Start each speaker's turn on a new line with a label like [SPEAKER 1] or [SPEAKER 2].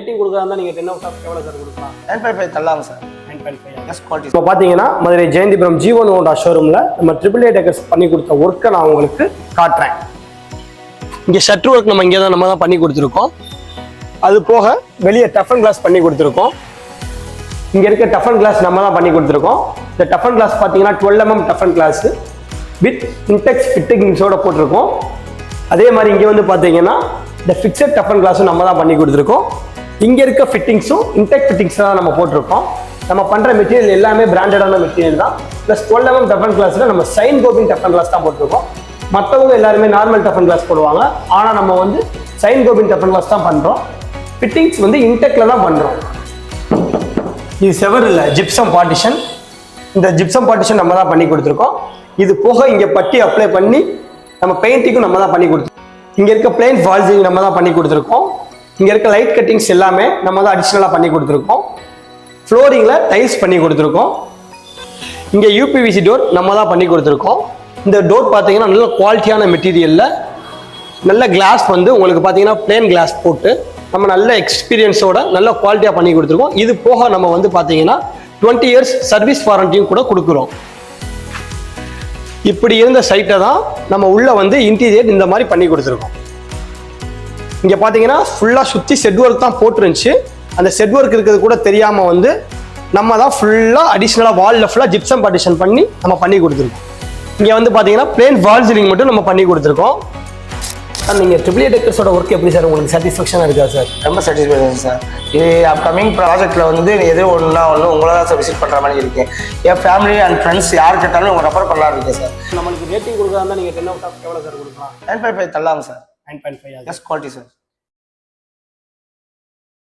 [SPEAKER 1] Rating கொடுக்குறதா நீங்கள் 10 out of எவ்வளோ சார் கொடுக்கலாம்?
[SPEAKER 2] 9.5 தரலாங்க சார்.
[SPEAKER 1] 9.5
[SPEAKER 2] S quality.
[SPEAKER 1] இப்போ பார்த்தீங்கன்னா மதுரை ஜெயந்திபுரம் G1 ஹோண்டா ஷோரூமில் நம்ம AAA டெக்கர்ஸ் பண்ணி கொடுத்த ஒர்க்கை நான் உங்களுக்கு காட்டுறேன். இங்கே ஷட்டர் ஒர்க் நம்ம தான் பண்ணி கொடுத்துருக்கோம். அது போக வெளியே டஃபன் கிளாஸ் பண்ணி கொடுத்துருக்கோம். இங்கே இருக்க டஃபன் கிளாஸ் நம்ம தான் பண்ணி கொடுத்துருக்கோம். இந்த டஃபன் கிளாஸ் பார்த்தீங்கன்னா 12 mm toughen glass with index ஃபிட்டிங்ஸோட போட்டிருக்கோம். அதே மாதிரி இங்கே வந்து பார்த்தீங்கன்னா இந்த ஃபிக்ஸட் டஃபன் கிளாஸும் நம்ம தான் பண்ணி கொடுத்துருக்கோம். இங்கே இருக்க ஃபிட்டிங்ஸும் இன்டெக் ஃபிட்டிங்ஸ் தான் நம்ம போட்டிருக்கோம். நம்ம பண்ணுற மெட்டீரியல் எல்லாமே பிராண்டடான மெட்டீரியல் தான். ப்ளஸ் 12 mm டஃபன் கிளாஸில் நம்ம சைன் கோபிங் டஃபன் கிளாஸ் தான் போட்டிருக்கோம். மற்றவங்க எல்லாருமே நார்மல் டஃபன் கிளாஸ் போடுவாங்க. ஆனால் நம்ம வந்து சைன் கோபிங் டஃபன் கிளாஸ் தான் பண்ணுறோம். ஃபிட்டிங்ஸ் வந்து இன்டெக்கில் தான் பண்ணுறோம். இது செவர் இல்லை, ஜிப்சம் பார்ட்டிஷன். இந்த ஜிப்சம் பார்ட்டிஷன் நம்ம தான் பண்ணி கொடுத்துருக்கோம். இது போக இங்கே பட்டி அப்ளை பண்ணி நம்ம பெயிண்டிங்கும் நம்ம தான் பண்ணி கொடுத்துருக்கோம். இங்கே இருக்க பிளைன் ஃபால்ஸிங் நம்ம தான் பண்ணி கொடுத்துருக்கோம். இங்கே இருக்க லைட் கட்டிங்ஸ் எல்லாமே நம்ம தான் அடிஷ்னலாக பண்ணி கொடுத்துருக்கோம். ஃப்ளோரிங்கில் டைல்ஸ் பண்ணி கொடுத்துருக்கோம். இங்கே யூபிவிசி டோர் நம்ம தான் பண்ணி கொடுத்துருக்கோம். இந்த டோர் பார்த்தீங்கன்னா நல்ல குவாலிட்டியான மெட்டீரியலில் நல்ல கிளாஸ் வந்து உங்களுக்கு பார்த்தீங்கன்னா பிளேன் கிளாஸ் போட்டு நம்ம நல்ல எக்ஸ்பீரியன்ஸோட நல்ல குவாலிட்டியாக பண்ணி கொடுத்துருக்கோம். இது போக நம்ம வந்து பார்த்தீங்கன்னா 20 years சர்வீஸ் வாரண்டியும் கூட கொடுக்குறோம். இப்படி இருந்த சைட்டை தான் நம்ம உள்ள வந்து இன்டீரியர் இந்த மாதிரி பண்ணி கொடுத்துருக்கோம். இங்கே பார்த்தீங்கன்னா ஃபுல்லாக சுற்றி செட் ஒர்க் தான் போட்டுருந்துச்சு. அந்த செட் ஒர்க் இருக்கிறது கூட தெரியாமல் வந்து நம்ம தான் ஃபுல்லாக அடிஷ்னலாக வாலில் ஃபுல்லாக ஜிப்சம் பார்ட்டிஷன் பண்ணி நம்ம பண்ணி கொடுத்துருக்கோம். இங்கே வந்து பார்த்தீங்கன்னா பிளேன் வால் சீலிங் மட்டும் நம்ம பண்ணி கொடுத்துருக்கோம். சார் நீங்கள் AAA டெக்கர்ஸோட ஒர்க் எப்படி சார் உங்களுக்கு சாட்டிஸ்ஃபேக்ஷனாக இருக்கா சார்?
[SPEAKER 2] ரொம்ப சாட்டிஸ்ஃபேக்ஷன் சார். இது அப்கமிங் ப்ராஜெக்ட்டில் வந்து எது ஒன்றா உங்களை தான் சார் விசிட் பண்ணுற மாதிரி இருக்கேன். என் ஃபேமிலி அண்ட் ஃப்ரெண்ட்ஸ் யார் கேட்டாலும் உங்கள் ரெஃபர் பண்ணலாம் இருக்கேன் சார்.
[SPEAKER 1] நம்மளுக்கு ரேட்டிங் கொடுக்குறதா நீங்கள் 10 out of எவ்வளோ சார் கொடுக்கலாம்?
[SPEAKER 2] 9.5 தரலாங்க சார்.
[SPEAKER 1] 9.5
[SPEAKER 2] S quality sir.